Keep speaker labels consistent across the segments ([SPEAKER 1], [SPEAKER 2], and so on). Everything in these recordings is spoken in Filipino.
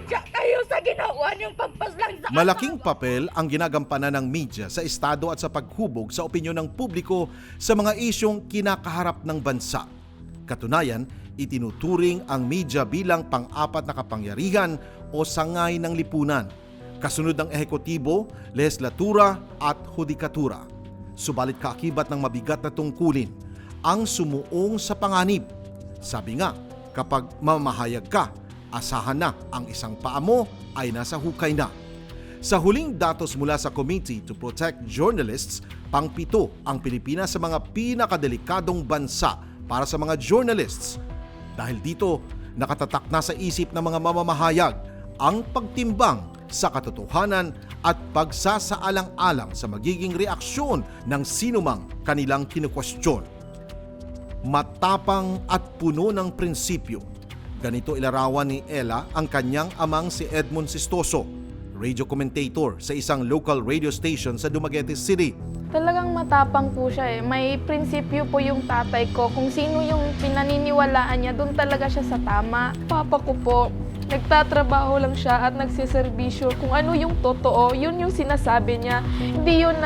[SPEAKER 1] pasensya kayo sa ginawa niyong pagpaslang sa
[SPEAKER 2] Malaking papel ang ginagampanan ng media sa estado at sa paghubog sa opinyon ng publiko sa mga isyong kinakaharap ng bansa. Katunayan, itinuturing ang media bilang pang-apat na kapangyarihan o sangay ng lipunan, kasunod ng ehekutibo, lehislatura at hudikatura. Subalit kaakibat ng mabigat na tungkulin ang sumuong sa panganib. Sabi nga, kapag mamahayag ka, asahan na ang isang paa mo ay nasa hukay na. Sa huling datos mula sa Committee to Protect Journalists, pang-7 ang Pilipinas sa mga pinakadelikadong bansa para sa mga journalists. Dahil dito, nakatatak na sa isip ng mga mamamahayag ang pagtimbang sa katotohanan at pagsasaalang-alang sa magiging reaksyon ng sinumang kanilang kinukwestiyon. Matapang at puno ng prinsipyo. Ganito ilarawan ni Ella ang kanyang amang si Edmund Sistoso, radio commentator sa isang local radio station sa Dumaguete City.
[SPEAKER 3] Talagang matapang po siya eh. May prinsipyo po yung tatay ko. Kung sino yung pinaniniwalaan niya, doon talaga siya sa tama. Papa ko po, nagtatrabaho lang siya at nagsiservisyo. Kung ano yung totoo, yun yung sinasabi niya. Hindi yun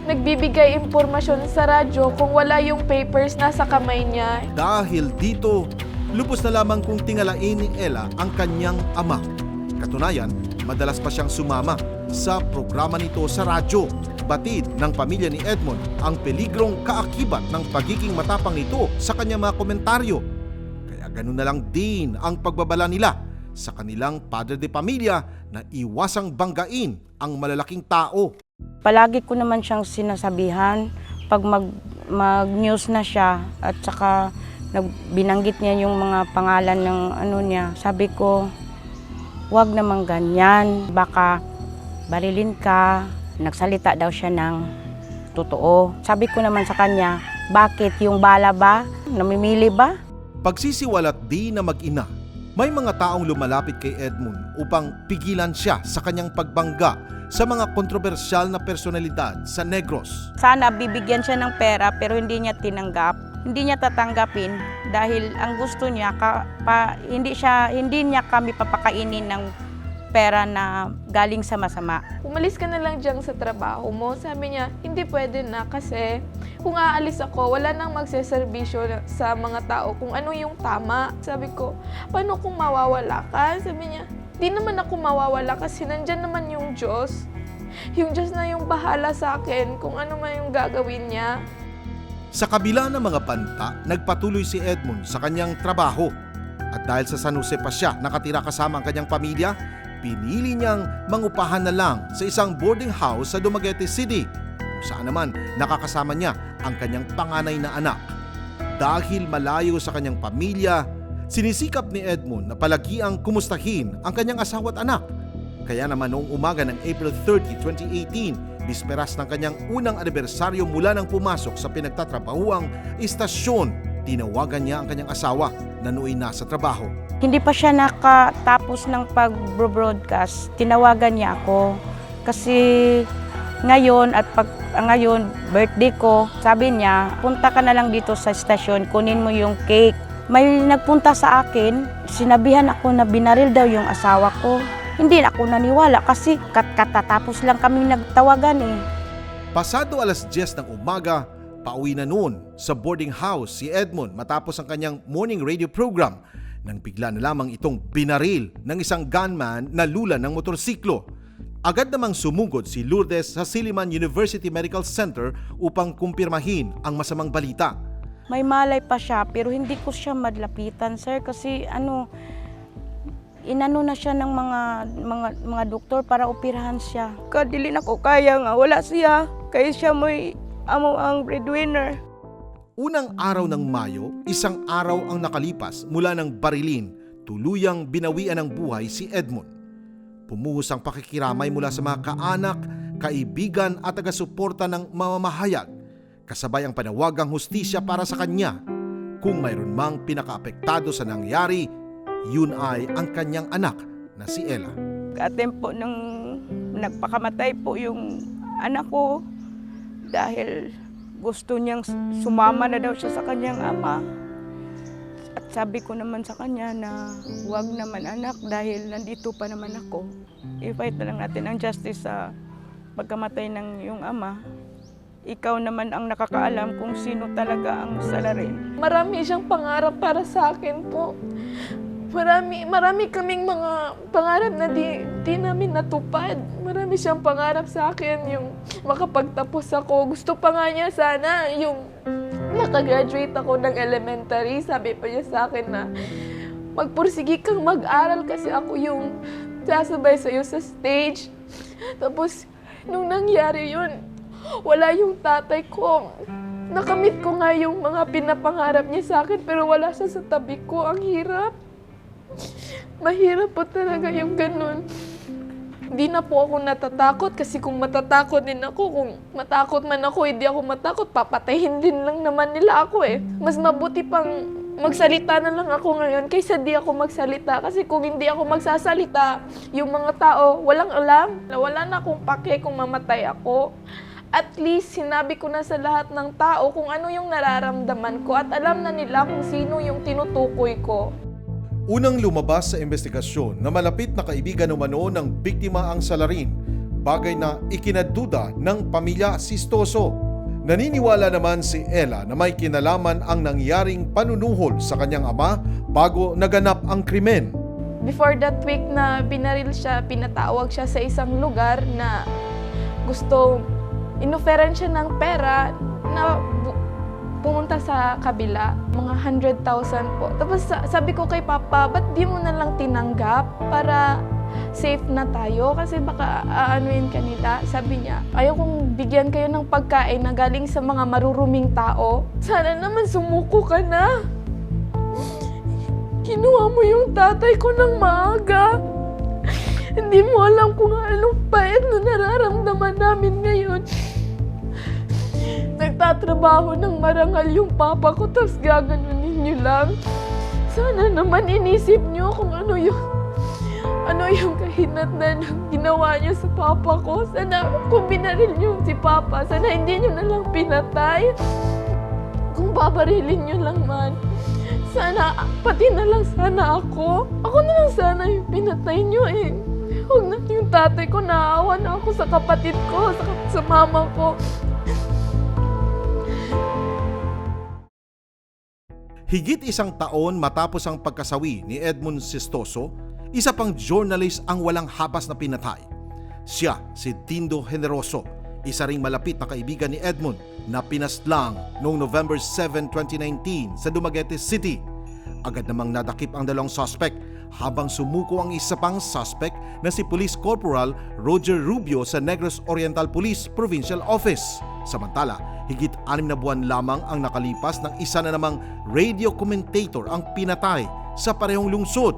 [SPEAKER 3] nagbibigay impormasyon sa radyo kung wala yung papers nasa kamay niya.
[SPEAKER 2] Dahil dito, lubos na lamang kung tingalain ni Ella ang kanyang ama. Katunayan, madalas pa siyang sumama sa programa nito sa radyo. Batid ng pamilya ni Edmund ang peligrong kaakibat ng pagiging matapang nito sa kanyang mga komentaryo. Kaya ganun na lang din ang pagbabala nila sa kanilang padre de pamilya na iwasang banggain ang malalaking tao.
[SPEAKER 4] Palagi ko naman siyang sinasabihan pag mag-news na siya at saka binanggit niya yung mga pangalan ng niya. Sabi ko, wag naman ganyan, baka barilin ka. Nagsalita daw siya ng totoo. Sabi ko naman sa kanya, bakit yung bala ba? Namimili ba?
[SPEAKER 2] Pagsisiwalat di na mag-ina, may mga taong lumalapit kay Edmund upang pigilan siya sa kanyang pagbangga sa mga kontrobersyal na personalidad sa Negros.
[SPEAKER 4] Sana bibigyan siya ng pera pero hindi niya tinanggap. Hindi niya tatanggapin dahil ang gusto niya, hindi niya kami papakainin ng pera na galing sa masama.
[SPEAKER 3] Umalis ka na lang dyan sa trabaho mo. Sabi niya, hindi pwede na kasi kung aalis ako, wala nang magseservisyo sa mga tao kung ano yung tama. Sabi ko, paano kung mawawala ka? Sabi niya, di naman ako mawawala kasi nandyan naman yung Diyos. Yung Diyos na yung bahala sa akin kung ano man yung gagawin niya.
[SPEAKER 2] Sa kabila ng mga banta, nagpatuloy si Edmund sa kanyang trabaho. At dahil sa San Jose pa siya nakatira kasama ang kanyang pamilya, pinili niyang mangupahan na lang sa isang boarding house sa Dumaguete City, kung saan naman nakakasama niya ang kanyang panganay na anak. Dahil malayo sa kanyang pamilya, sinisikap ni Edmund na palagiang kumustahin ang kanyang asawa at anak. Kaya naman noong umaga ng April 30, 2018, bisperas ng kanyang unang anibersaryo mula nang pumasok sa pinagtatrabahuang istasyon, tinawagan niya ang kanyang asawa na nooy nasa trabaho.
[SPEAKER 4] Hindi pa siya nakatapos ng pag-broadcast. Tinawagan niya ako kasi ngayon birthday ko, sabi niya, punta ka na lang dito sa estasyon, kunin mo yung cake. May nagpunta sa akin, sinabihan ako na binaril daw yung asawa ko. Hindi ako naniwala kasi katatapos lang kami nagtawagan eh.
[SPEAKER 2] Pasado alas 10 ng umaga, pauwi na noon sa boarding house si Edmund matapos ang kanyang morning radio program nang bigla na lamang itong binaril ng isang gunman na lula ng motorsiklo. Agad namang sumugod si Lourdes sa Silliman University Medical Center upang kumpirmahin ang masamang balita.
[SPEAKER 4] May malay pa siya pero hindi ko siya madlapitan, sir, kasi inano na siya ng mga doktor para operahan siya. Kadili na ko kaya nga, wala siya. Kaya siya mo'y amo ang breadwinner.
[SPEAKER 2] Unang araw ng Mayo, isang araw ang nakalipas mula ng barilin, tuluyang binawian ng buhay si Edmund. Pumuhos ang pakikiramay mula sa mga kaanak, kaibigan at taga-suporta ng mamamahayag, kasabay ang panawagang hustisya para sa kanya. Kung mayroon mang pinakaapektado sa nangyari, yun ay ang kanyang anak na si Ella.
[SPEAKER 4] Katempo nang nagpakamatay po yung anak ko dahil gusto niyang sumama na daw siya sa kanyang ama. At Sabi ko naman sa kanya na huwag naman anak dahil nandito pa naman ako. I-fight na lang natin ang justice sa pagkamatay ng iyong ama. Ikaw naman ang nakakaalam kung sino talaga ang salarin.
[SPEAKER 3] Marami siyang pangarap para sa akin po. Marami kaming mga pangarap na di namin natupad. Marami siyang pangarap sa akin, yung makapagtapos ako. Gusto pa nga niya sana yung nakagraduate ako ng elementary. Sabi pa niya sa akin na magpursige kang mag-aral kasi ako yung sasabay sa'yo sa stage. Tapos nung nangyari yun, wala yung tatay ko. Nakamit ko nga yung mga pinapangarap niya sa akin pero wala siya sa tabi ko. Ang hirap. Mahirap po talaga yung ganun. Hindi na po ako natatakot kasi kung matatakot din ako, kung matakot man ako, hindi ako matakot, papatayin din lang naman nila ako eh. Mas mabuti pang magsalita na lang ako ngayon kaysa di ako magsalita. Kasi kung hindi ako magsasalita, yung mga tao walang alam. Wala na akong pake kung mamatay ako. At least, sinabi ko na sa lahat ng tao kung ano yung nararamdaman ko at alam na nila kung sino yung tinutukoy ko.
[SPEAKER 2] Unang lumabas sa investigasyon na malapit na kaibigan umano ng biktima ang salarin, bagay na ikinaduda ng pamilya Sistoso. Naniniwala naman si Ella na may kinalaman ang nangyaring panunuhol sa kanyang ama bago naganap ang krimen.
[SPEAKER 3] Before that week na binaril siya, pinatawag siya sa isang lugar na gusto inoferan siya ng pera na pumunta sa kabila, mga 100,000 po. Tapos sabi ko kay Papa, ba't di mo na lang tinanggap para safe na tayo? Kasi baka aanuin ka nila. Sabi niya, ayaw kong bigyan kayo ng pagkain na galing sa mga maruruming tao. Sana naman sumuko ka na. Kinuha mo yung tatay ko ng maaga. Hindi mo alam kung anong pait na nararamdaman namin ngayon. Nagtatrabaho ng marangal yung papa ko, tapos gaganunin niyo lang. Sana naman inisip niyo kung ano yung kahinatnan ng ginawa niyo sa papa ko. Sana kung binaril niyo si papa, sana hindi niyo na lang pinatay. Kung babarilin niyo lang man, sana, pati na lang sana ako. Ako na lang sana yung pinatay niyo eh. Huwag na yung tatay ko, naawa na ako sa kapatid ko, sa mama ko.
[SPEAKER 2] Higit isang taon matapos ang pagkasawi ni Edmund Sistoso, isa pang journalist ang walang habas na pinatay. Siya si Dindo Generoso, isa ring malapit na kaibigan ni Edmund na pinaslang noong November 7, 2019 sa Dumaguete City. Agad namang nadakip ang dalawang suspect habang sumuko ang isa pang suspect na si Police Corporal Roger Rubio sa Negros Oriental Police Provincial Office. Samantala, higit 6 na buwan lamang ang nakalipas ng isa na namang radio commentator ang pinatay sa parehong lungsod.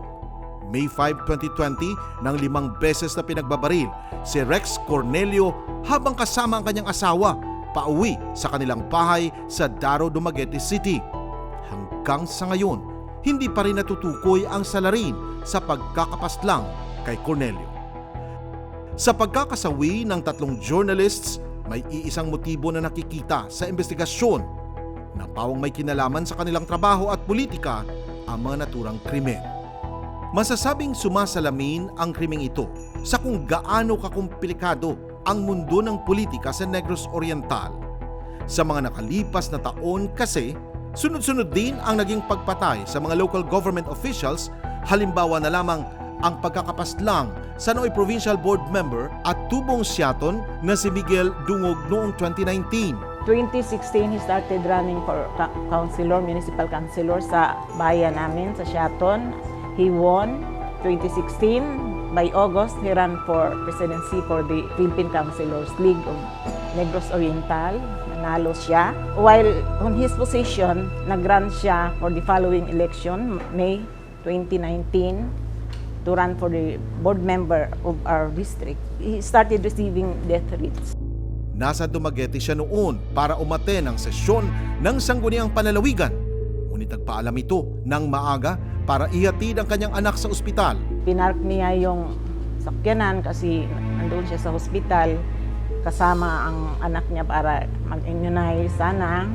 [SPEAKER 2] May 5, 2020, nang 5 beses na pinagbabaril si Rex Cornelio habang kasama ang kanyang asawa pauwi sa kanilang bahay sa Daro, Dumaguete City. Hanggang sa ngayon, hindi pa rin natutukoy ang salarin sa pagkakapaslang kay Cornelio. Sa pagkakasawi ng 3 journalists, may iisang motibo na nakikita sa investigasyon na pawang may kinalaman sa kanilang trabaho at politika ang mga naturang krimen. Masasabing sumasalamin ang krimeng ito sa kung gaano kakomplikado ang mundo ng politika sa Negros Oriental. Sa mga nakalipas na taon kasi, sunod-sunod din ang naging pagpatay sa mga local government officials, halimbawa na lamang ang pagkakapaslang sa Nooy Provincial Board Member at tubong Siaton na si Miguel Dungog noong 2019.
[SPEAKER 5] 2016, he started running for councilor, municipal councilor sa bayan namin, sa Siaton. He won 2016. By August, he ran for presidency for the Philippine Councilors League of Negros Oriental. Nanalo siya. While on his position, nag-run siya for the following election, May 2019, to run for the board member of our district. He started receiving death threats.
[SPEAKER 2] Nasa Dumaguete siya noon para umaten ang sesyon ng Sangguniang Panlalawigan. Ngunit nagpaalam ito ng maaga para ihatid ang kanyang anak sa ospital.
[SPEAKER 5] Pinark niya yung sakyanan kasi nandun siya sa ospital kasama ang anak niya para mag-immunize sana.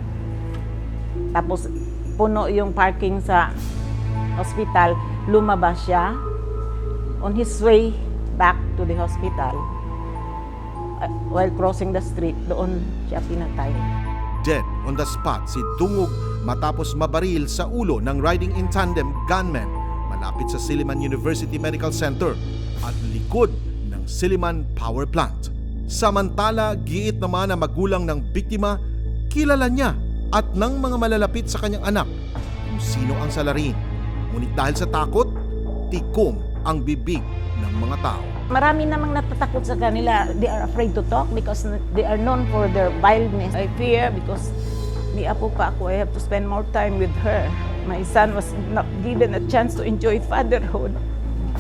[SPEAKER 5] Tapos puno yung parking sa hospital, lumabas siya. On his way back to the hospital, while crossing the street, doon siya pinatay.
[SPEAKER 2] Dead on the spot si Dungog matapos mabaril sa ulo ng riding in tandem gunman malapit sa Silliman University Medical Center at likod ng Silliman Power Plant. Samantala, giit naman ang magulang ng biktima, kilala niya at ng mga malalapit sa kanyang anak kung sino ang salarin. Ngunit dahil sa takot, tikom ang bibig ng mga tao.
[SPEAKER 5] Marami namang natatakot sa kanila. They are afraid to talk because they are known for their wildness. I fear because may apo pa ako. I have to spend more time with her. My son was not given a chance to enjoy fatherhood.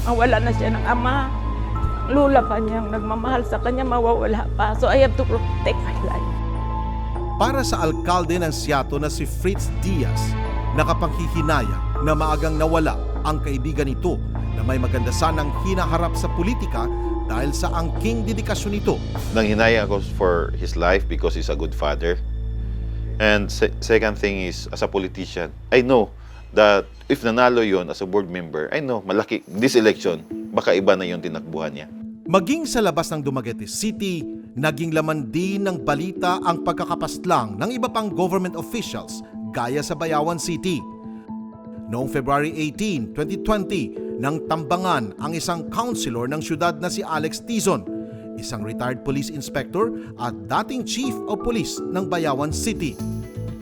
[SPEAKER 5] Wala na siya ng ama. Lula pa niyang nagmamahal sa kanya, mawawala pa. So I have to protect my life.
[SPEAKER 2] Para sa alkalde ng Seattle na si Fritz Diaz, nakapanghihinayang na maagang nawala ang kaibigan nito na may maganda sanang hinaharap sa politika dahil sa angking dedikasyon nito.
[SPEAKER 6] Nanghinayang ako for his life because he's a good father. And second thing is, as a politician, I know that if nanalo yon as a board member, I know malaki this election, baka iba na yung tinakbuhan niya.
[SPEAKER 2] Maging sa labas ng Dumaguete City, naging laman din ng balita ang pagkakapaslang ng iba pang government officials gaya sa Bayawan City. Noong February 18, 2020, nang tambangan ang isang councilor ng syudad na si Alex Tizon, isang retired police inspector at dating chief of police ng Bayawan City.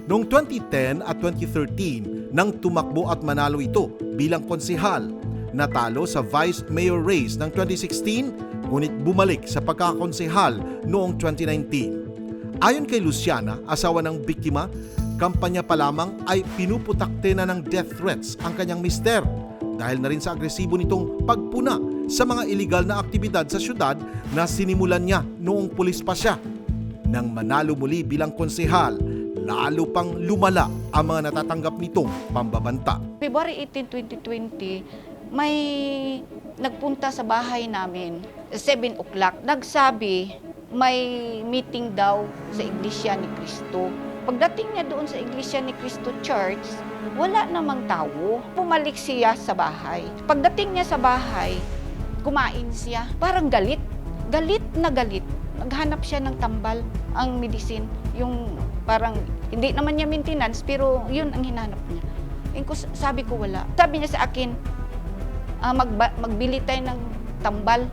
[SPEAKER 2] Noong 2010 at 2013, nang tumakbo at manalo ito bilang konsehal, natalo sa vice mayor race ng 2016, ngunit bumalik sa pagkakonsehal noong 2019. Ayon kay Luciana, asawa ng biktima, kampanya pa lamang ay pinuputakte na ng death threats ang kanyang mister dahil na rin sa agresibo nitong pagpuna sa mga iligal na aktibidad sa syudad na sinimulan niya noong pulis pa siya. Nang manalo muli bilang konsehal, lalo pang lumala ang mga natatanggap nitong pambabanta.
[SPEAKER 1] February 18, 2020, may nagpunta sa bahay namin, 7 o'clock. Nagsabi, may meeting daw sa Iglesia ni Cristo. Pagdating niya doon sa Iglesia ni Cristo Church, wala namang tao. Pumalik siya sa bahay. Pagdating niya sa bahay, kumain siya. Parang galit. Galit na galit. Naghanap siya ng tambal, ang medicine. Yung parang, hindi naman niya maintenance, pero yun ang hinanap niya. Sabi ko wala. Sabi niya sa akin, magbili tayo ng tambal.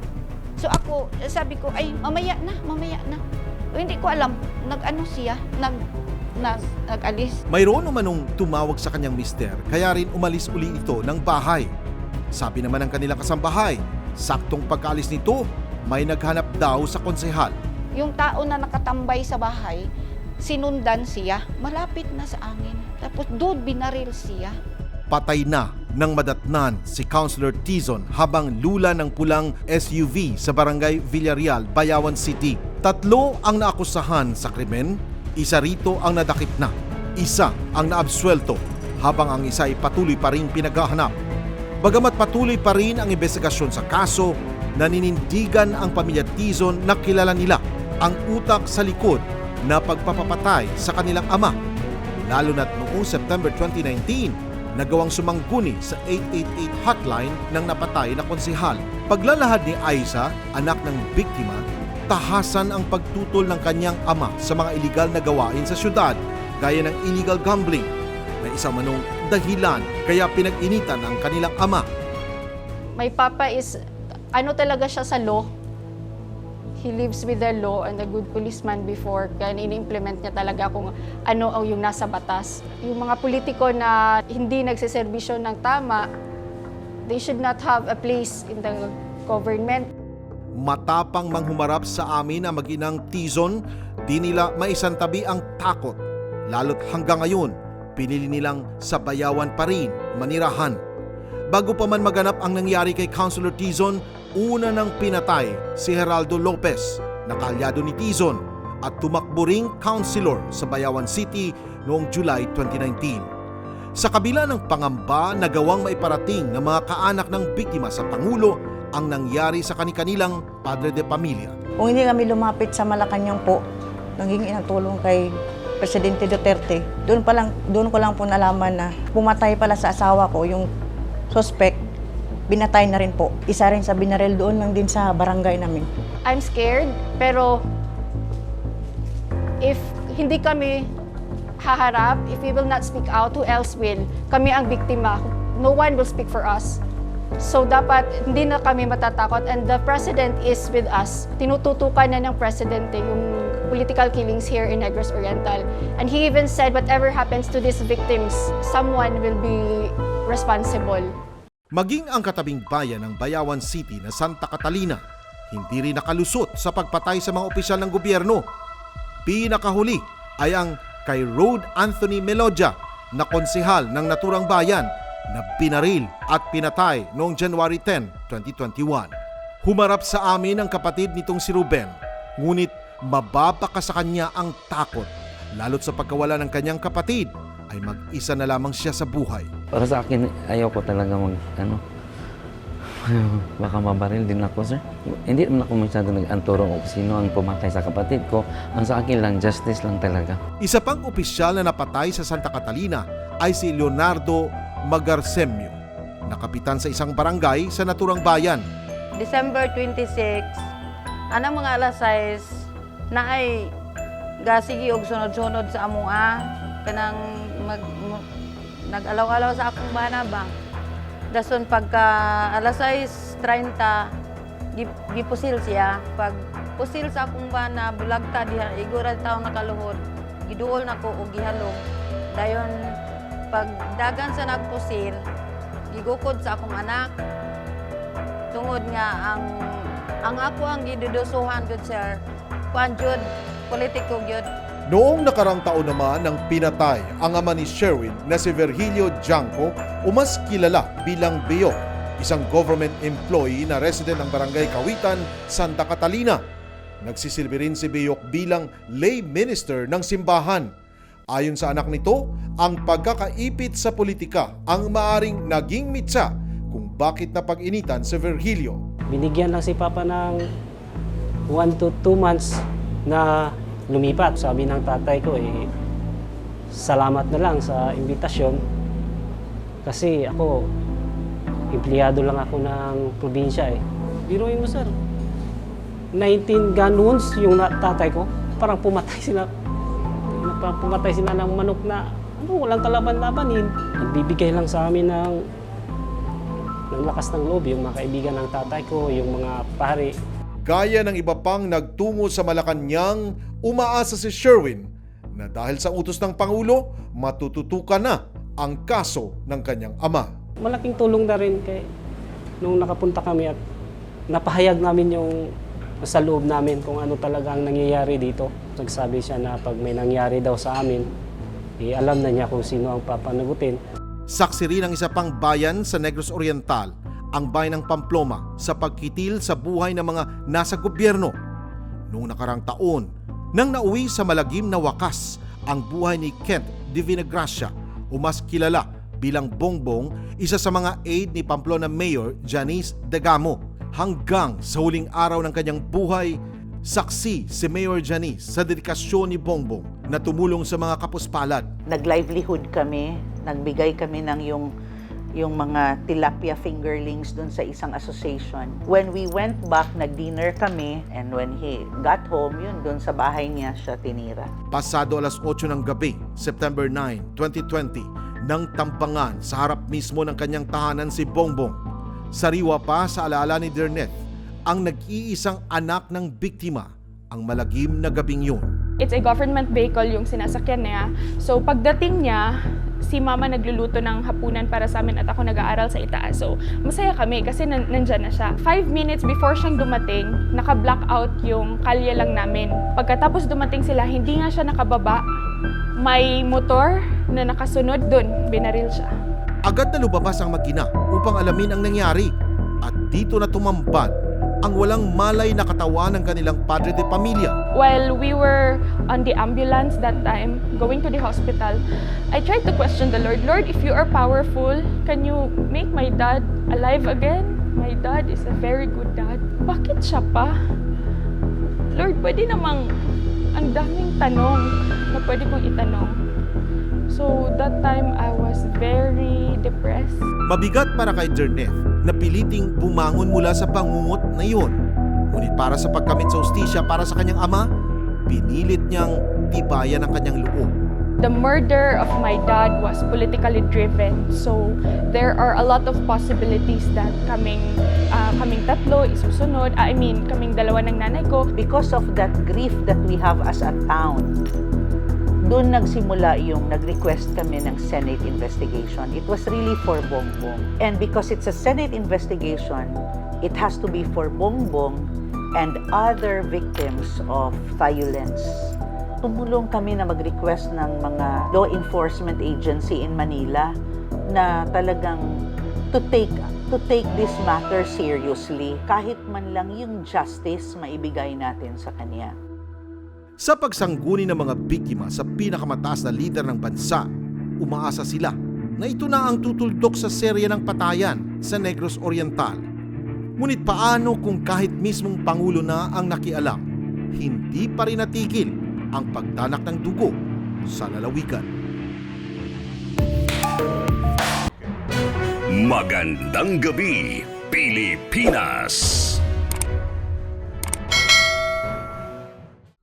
[SPEAKER 1] So ako, sabi ko, ay mamaya na. O, hindi ko alam, nag-ano siya, nag-alis.
[SPEAKER 2] Mayroon namanong tumawag sa kanyang mister, kaya rin umalis uli ito ng bahay. Sabi naman ng kanilang kasambahay, saktong pagkaalis nito, may naghanap daw sa konsehal.
[SPEAKER 1] Yung tao na nakatambay sa bahay, sinundan siya, malapit na sa angin. Tapos doon binaril siya.
[SPEAKER 2] Patay na nang madatnan si Councilor Tizon habang lula ng pulang SUV sa barangay Villarreal, Bayawan City. 3 ang naakusahan sa krimen, isa rito ang nadakip na, isa ang naabsuelto, habang ang isa ay patuloy pa rin pinaghahanap. Bagamat patuloy pa rin ang investigasyon sa kaso, naninindigan ang pamilya Tizon na kilala nila ang utak sa likod na pagpapapatay sa kanilang ama. Lalo na't noong September 2019, nagawang sumangguni sa 888 hotline ng napatay na konsehal. Paglalahad ni Aiza, anak ng biktima, tahasan ang pagtutol ng kanyang ama sa mga iligal na gawain sa syudad, gaya ng illegal gambling, na isang manong dahilan kaya pinag-initan ang kanilang ama.
[SPEAKER 7] My papa is, talaga siya sa law. He lives with the law and a good policeman before. Kaya ini-implement niya talaga kung ano ang yung nasa batas. Yung mga politiko na hindi nagsiservisyo ng tama, they should not have a place in the government.
[SPEAKER 2] Matapang manghumarap sa amin ang mag-inang Tizon, di nila maisantabi ang takot. Lalo't hanggang ngayon, pinili nilang sa Bayawan pa rin manirahan. Bago pa man maganap ang nangyari kay Councilor Tizon, una nang pinatay si Geraldo Lopez, na kaalyado ni Tizon at tumakbo ring councilor sa Bayawan City noong July 2019. Sa kabila ng pangamba na gawang maiparating ng mga kaanak ng biktima sa Pangulo ang nangyari sa kani-kanilang padre de pamilya.
[SPEAKER 4] Kung hindi kami lumapit sa Malacanang po, nanghingi ng tulong kay Presidente Duterte, doon ko lang po nalaman na pumatay pala sa asawa ko yung
[SPEAKER 8] suspect, binatay na rin po. Isa rin sa binaril doon lang din sa barangay namin.
[SPEAKER 7] I'm scared, pero if hindi kami haharap, if we will not speak out, who else will? Kami ang biktima. No one will speak for us. So dapat hindi na kami matatakot, and the president is with us. Tinututukan na ng presidente yung political killings here in Negros Oriental. And he even said whatever happens to these victims, someone will be responsible.
[SPEAKER 2] Maging ang katabing bayan ng Bayawan City na Santa Catalina, hindi rin nakalusot sa pagpatay sa mga opisyal ng gobyerno. Pinakahuli ay ang kay Rod Anthony Melodia na konsehal ng naturang bayan na binaril at pinatay noong January 10, 2021. Humarap sa amin ang kapatid nitong si Ruben, ngunit mababaka sa kanya ang takot, lalo't sa pagkawala ng kanyang kapatid ay mag-isa na lamang siya sa buhay.
[SPEAKER 9] Para sa akin, ayaw ko talaga baka mabaril din ako, sir. Hindi naman ako masyado nag-anturo kung sino ang pumatay sa kapatid ko. Ang sa akin lang, justice lang talaga.
[SPEAKER 2] Isa pang opisyal na napatay sa Santa Catalina ay si Leonardo Magarsemio, na kapitan sa isang barangay sa naturang bayan.
[SPEAKER 4] December 26, anang mga alas 6, na ay gasigi og sunod-sunod sa amua, kanang nag-alaw-alaw sa akong bana ba. Dason pagka alas 6:30, gipusil siya. Pag pusil sa akong bana, bulagta diha, igura taong nakaluhod, giduol na ko og gihalong. Dayon, pag dagan sa nagpusil, gigukod sa akong anak. Tungod nga ang ako ang gidudusuhan gud sir. Kuan jud politiko gyud.
[SPEAKER 2] Noong nakarang taon naman nang pinatay ang ama ni Sherwin na si Virgilio Janco, o mas kilala bilang Beo, isang government employee na resident ng Barangay Kawitan, Santa Catalina. Nagsisilbi rin si Beyok bilang lay minister ng simbahan. Ayon sa anak nito, ang pagkakaipit sa politika ang maaring naging mitsa kung bakit napag-initan si Virgilio.
[SPEAKER 10] Binigyan lang si Papa ng 1 to 2 months na lumipat. Sabi ng tatay ko, salamat na lang sa imbitasyon. Kasi ako, empleyado lang ako ng probinsya Biruin mo sir, 19 gun wounds yung tatay ko. Parang pumatay sila ng manok na walang kalaban-labanin. Nagbibigay lang sa amin ng lakas ng loob yung mga kaibigan ng tatay ko, yung mga pare.
[SPEAKER 2] Gaya ng iba pang nagtungo sa Malacanang, umaasa si Sherwin na dahil sa utos ng Pangulo, matututukan na ang kaso ng kanyang ama.
[SPEAKER 10] Malaking tulong na rin nung nakapunta kami at napahayag namin yung sa loob namin kung ano talaga ang nangyayari dito. Nagsabi siya na pag may nangyari daw sa amin, alam na niya kung sino ang papanagutin.
[SPEAKER 2] Saksi rin ang isa pang bayan sa Negros Oriental, ang bayan ng Pamplona, sa pagkitil sa buhay ng mga nasa gobyerno. Noong nakarang taon, nang nauwi sa malagim na wakas ang buhay ni Kent de Vinagracia, o mas kilala bilang Bongbong, isa sa mga aide ni Pamplona Mayor Janice Degamo. Hanggang sa huling araw ng kanyang buhay, saksi si Mayor Janice sa dedikasyon ni Bongbong na tumulong sa mga kapuspalad.
[SPEAKER 8] Nag-livelihood kami, nagbigay kami ng yung mga tilapia fingerlings dun sa isang association. When we went back, nag-dinner kami, and when he got home, yun, dun sa bahay niya siya tinira.
[SPEAKER 2] Pasado alas 8 ng gabi, September 9, 2020, nang tampangan sa harap mismo ng kanyang tahanan si Bongbong. Sariwa pa sa alaala ni Derneth ang nag-iisang anak ng biktima, ang malagim na gabing yun.
[SPEAKER 3] It's a government vehicle yung sinasakyan niya. So pagdating niya, si mama nagluluto ng hapunan para sa amin at ako nag-aaral sa itaas. So masaya kami kasi nandyan na siya. 5 minutes before siyang dumating, naka-blackout yung kalye lang namin. Pagkatapos dumating sila, hindi nga siya nakababa. May motor na nakasunod dun, binaril siya.
[SPEAKER 2] Agad na lumabas ang mag-ina upang alamin ang nangyari. At dito na tumambad ang walang malay na katawan ng kanilang padre de pamilya.
[SPEAKER 3] While we were on the ambulance that time, going to the hospital, I tried to question the Lord. Lord, if you are powerful, can you make my dad alive again? My dad is a very good dad. Bakit siya pa? Lord, pwede namang ang daming tanong na pwede kong itanong. So that time, I was very depressed.
[SPEAKER 2] Mabigat para kay Dernef na piliting bumangon mula sa bangungot na iyon. Ngunit para sa pagkamit sa hustisya para sa kanyang ama, pinilit niyang tibayan ang kanyang loob.
[SPEAKER 3] The murder of my dad was politically driven, so there are a lot of possibilities that kaming tatlo isusunod. Kaming dalawa ng nanay ko.
[SPEAKER 8] Because of that grief that we have as a town, doon nagsimula yung nag-request kami ng Senate investigation. It was really for Bongbong. And because it's a Senate investigation, it has to be for Bongbong and other victims of violence. Tumulong kami na mag-request ng mga law enforcement agency in Manila na talagang to take this matter seriously. Kahit man lang yung justice maibigay natin sa kanya.
[SPEAKER 2] Sa pagsangguni ng mga biktima sa pinakamataas na lider ng bansa, umaasa sila na ito na ang tutuldok sa serya ng patayan sa Negros Oriental. Ngunit paano kung kahit mismong Pangulo na ang nakialam, hindi pa rin natigil ang pagdanak ng dugo sa lalawigan?
[SPEAKER 11] Magandang gabi, Pilipinas!